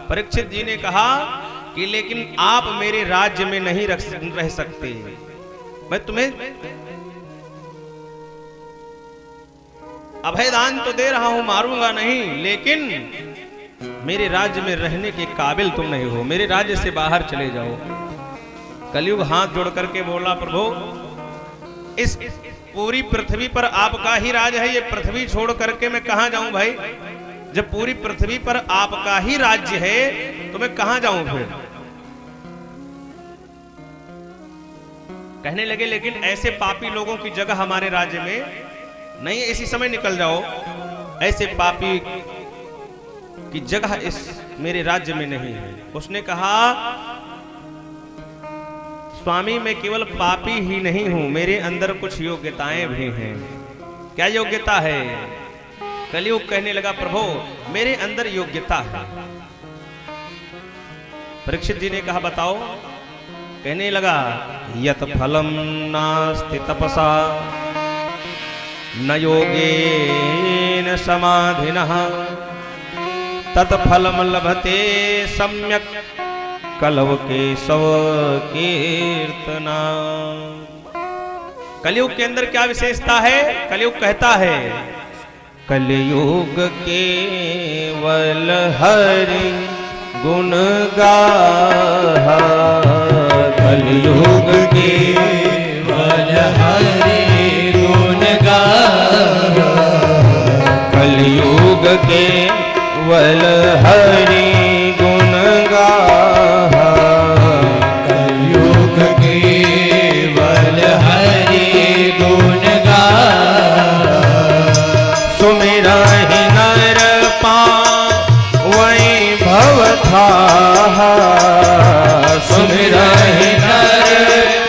परीक्षित जी ने कहा कि लेकिन आप मेरे राज्य में नहीं रह सकते, मैं तुम्हें अभयदान तो दे रहा हूं, मारूंगा नहीं, लेकिन मेरे राज्य में रहने के काबिल तुम नहीं हो, मेरे राज्य से बाहर चले जाओ। कलयुग हाथ जोड़ करके बोला, प्रभु इस पूरी पृथ्वी पर आपका ही राज है, ये पृथ्वी छोड़ करके मैं कहां जाऊं भाई? जब पूरी पृथ्वी पर आपका ही राज्य है तो मैं कहां जाऊं फिर? कहने लगे लेकिन ऐसे पापी लोगों की जगह हमारे राज्य में नहीं, इसी समय निकल जाओ, ऐसे पापी की जगह इस मेरे राज्य में नहीं है। उसने कहा, स्वामी मैं केवल पापी ही नहीं हूं, मेरे अंदर कुछ योग्यताएं भी हैं। क्या योग्यता है? कलयुग कहने लगा, प्रभु मेरे अंदर योग्यता है। परीक्षित जी ने कहा, बताओ। कहने लगा, यत फलम नास्ति तपसा न योगेन समाधिनः तत्फलम लभते सम्यक कलव केशव कीर्तना। कलयुग के अंदर क्या विशेषता है? कलयुग कहता है, कलयुग केवल हरि गुण गाहा, कलयुग केवल हरि गुण गाहा, कलयुग केवल हरि गुण गाहा, कलयुग केवल हरि गुण गाहा, सुमिरा ही नर पावई भव थाहा, सुमिरा ही नर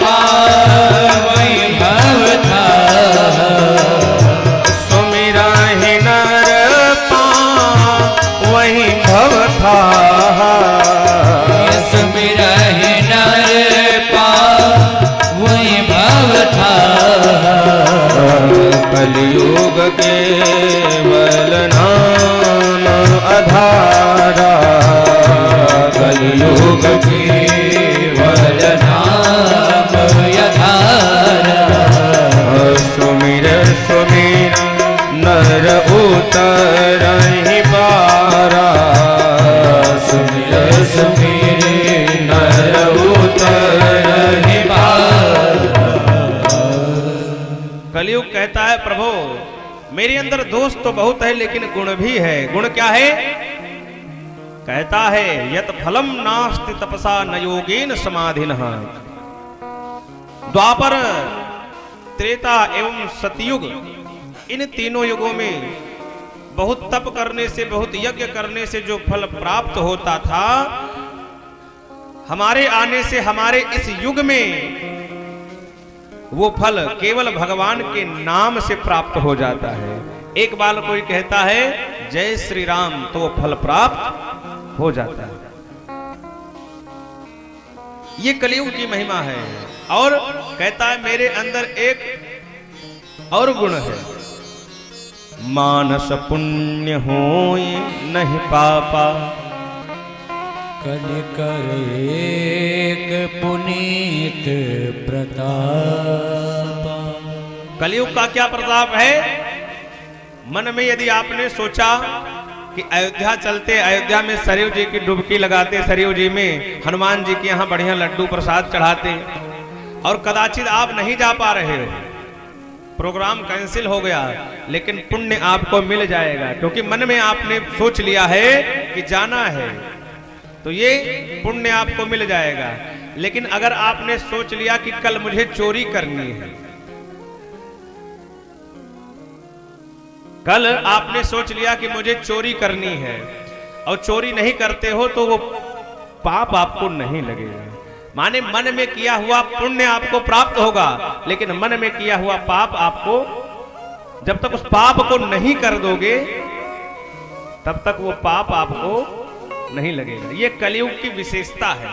पावई भव थाहा, सुमिरा ही नर पावई भव थाहा, सुमिरा ही नर पावई भव थाहा, कलयुग केवल नाम आधारा, कलयुग केवल नाम आधारा, सुमिर सुमिर नर उतरहि पारा, सुमिर सुमिर नर उतरहि पारा। कलयुग कहता है, प्रभु मेरे अंदर दोष तो बहुत है लेकिन गुण भी है। गुण क्या है? कहता है, यत फलम नास्ति तपसा न योगेन समाधिनः। द्वापर, त्रेता एवं सतयुग, इन तीनों युगों में बहुत तप करने से, बहुत यज्ञ करने से जो फल प्राप्त होता था, हमारे आने से हमारे इस युग में वो फल केवल भगवान के नाम से प्राप्त हो जाता है। एक बार कोई कहता है जय श्री राम तो वो फल प्राप्त हो जाता है। ये कलयुग की महिमा है। और कहता है मेरे अंदर एक और गुण है, मानस पुण्य होय नहीं पापा, कल कर एक पुनीत प्रताप। कलयुग का क्या प्रताप है? मन में यदि आपने सोचा कि अयोध्या चलते, अयोध्या में सरयू जी की डुबकी लगाते, सरयू जी में हनुमान जी के यहाँ बढ़िया लड्डू प्रसाद चढ़ाते, और कदाचित आप नहीं जा पा रहे हो, प्रोग्राम कैंसिल हो गया, लेकिन पुण्य आपको मिल जाएगा, क्योंकि मन में आपने सोच लिया है कि जाना है, तो ये पुण्य आपको मिल जाएगा। लेकिन अगर आपने सोच लिया कि कल मुझे चोरी करनी है, कल आपने सोच लिया कि मुझे चोरी करनी है और चोरी नहीं करते हो, तो वो पाप आपको नहीं लगेगा। माने मन में किया हुआ पुण्य आपको प्राप्त होगा, लेकिन मन में किया हुआ पाप आपको, जब तक उस पाप को नहीं कर दोगे तब तक वो पाप आपको नहीं लगेगा। ये कलयुग की विशेषता है।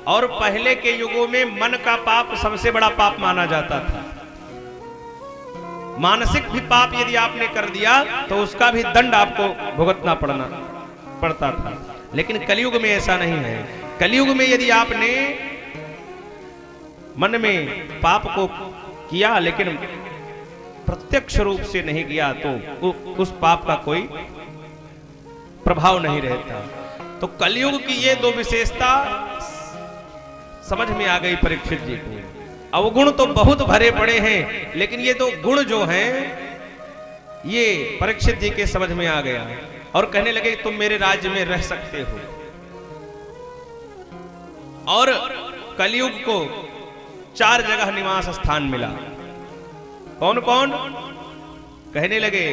और पहले के युगों में मन का पाप सबसे बड़ा पाप माना जाता था। मानसिक भी पाप यदि आपने कर दिया तो उसका भी दंड आपको भुगतना पड़ता था। लेकिन कलयुग में ऐसा नहीं है। कलयुग में यदि आपने मन में पाप को किया लेकिन प्रत्यक्ष रूप से नहीं किया तो उस पाप का कोई प्रभाव नहीं रहता। तो कलयुग की ये दो विशेषता समझ में आ गई परीक्षित जी को। अवगुण तो बहुत भरे पड़े हैं, लेकिन ये दो गुण जो हैं ये परीक्षित जी के समझ में आ गया और कहने लगे तुम मेरे राज्य में रह सकते हो। और कलयुग को 4 जगह निवास स्थान मिला। कौन कौन? कहने लगे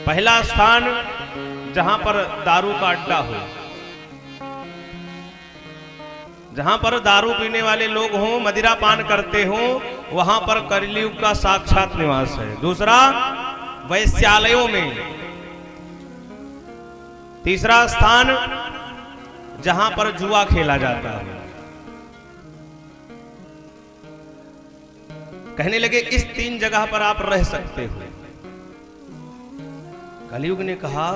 पहला स्थान जहां पर दारू का अड्डा हो, जहां पर दारू पीने वाले लोग हों, मदिरा पान करते हों, वहां पर कलयुग का साक्षात निवास है। दूसरा वैश्यालयों में। तीसरा स्थान जहां पर जुआ खेला जाता है। कहने लगे इस 3 जगह पर आप रह सकते हो। कलयुग ने कहा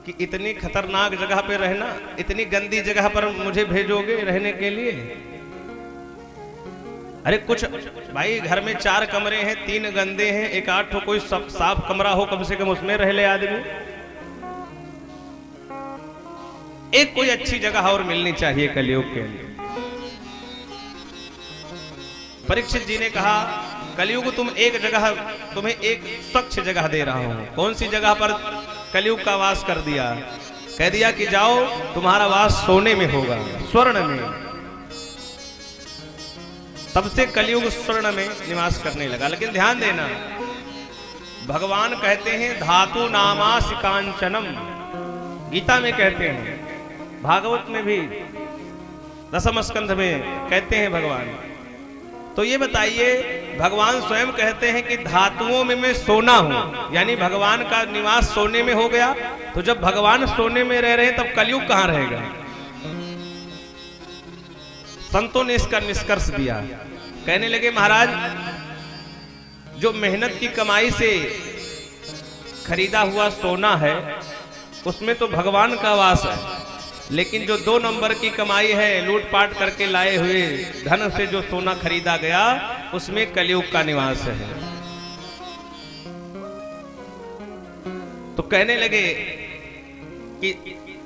कि इतनी खतरनाक जगह पे रहना, इतनी गंदी जगह पर मुझे भेजोगे रहने के लिए? अरे कुछ भाई घर में 4 कमरे हैं, 3 गंदे हैं, 1 8 कोई साफ कमरा हो कम से कम, उसमें रह ले आदमी। एक कोई अच्छी जगह और मिलनी चाहिए कलयुग के लिए। परीक्षित जी ने कहा कलयुग तुम्हें एक स्वच्छ जगह दे रहा हूं। कौन सी जगह पर कलयुग का वास कर दिया? कह दिया कि जाओ तुम्हारा वास सोने में होगा, स्वर्ण में। तब से कलयुग स्वर्ण में निवास करने लगा। लेकिन ध्यान देना, भगवान कहते हैं धातु नामासि कांचनम, गीता में कहते हैं, भागवत में भी 10वें स्कंध में कहते हैं भगवान। तो ये बताइए, भगवान स्वयं कहते हैं कि धातुओं में मैं सोना हूं, यानी भगवान का निवास सोने में हो गया। तो जब भगवान सोने में रह रहे हैं तब कलयुग कहां रहेगा? संतों ने इसका निष्कर्ष दिया। कहने लगे महाराज, जो मेहनत की कमाई से खरीदा हुआ सोना है उसमें तो भगवान का वास है, लेकिन जो 2 नंबर की कमाई है, लूटपाट करके लाए हुए धन से जो सोना खरीदा गया, उसमें कलयुग का निवास है। तो कहने लगे कि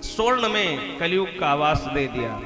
स्वर्ण में कलयुग का आवास दे दिया।